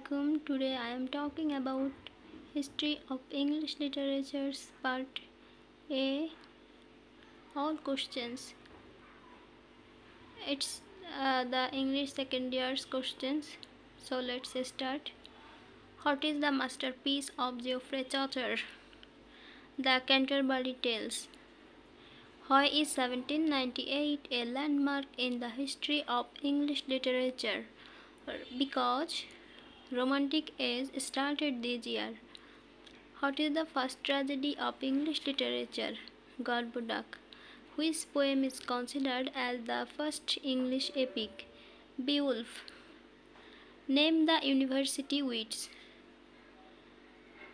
Assalamualaikum. Today I am talking about History of English Literatures Part A. All questions. It's the English second year's questions. So let's start. What is the masterpiece of Geoffrey Chaucer? The Canterbury Tales. Why is 1798 a landmark in the history of English literature? Because Romantic age started this year. What is the first tragedy of English literature? Gorboduc. Which poem is considered as the first English epic? Beowulf. Name the university wits.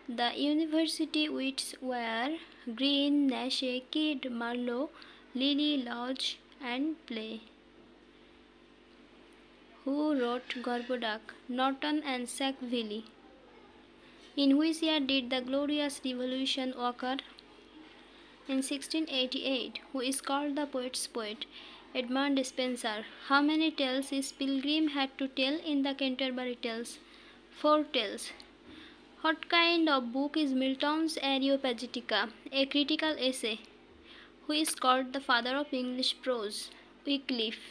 The university wits were Green, Nashe, Kidd, Marlowe, Lily, Lodge, and Play. Who wrote Gorboduc? Norton and Sackville. In which year did the Glorious Revolution occur? In 1688. Who is called the poet's poet? Edmund Spenser. How many tales is Pilgrim had to tell in the Canterbury Tales? 4 tales. What kind of book is Milton's Areopagitica? A critical essay. Who is called the father of English prose? Wycliffe.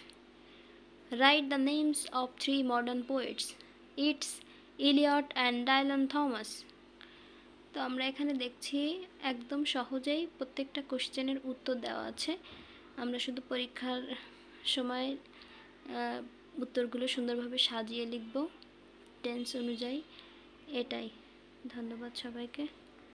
Write the names of 3 modern poets. Yeats, Eliot and Dylan Thomas. তো আমরা এখানে দেখছি একদম সহজেই প্রত্যেকটা কোশ্চেনের উত্তর দেওয়া আছে। আমরা শুধু পরীক্ষার সময় উত্তরগুলো সুন্দরভাবে সাজিয়ে লিখব টেন্স অনুযায়ী। এটাই। ধন্যবাদ সবাইকে।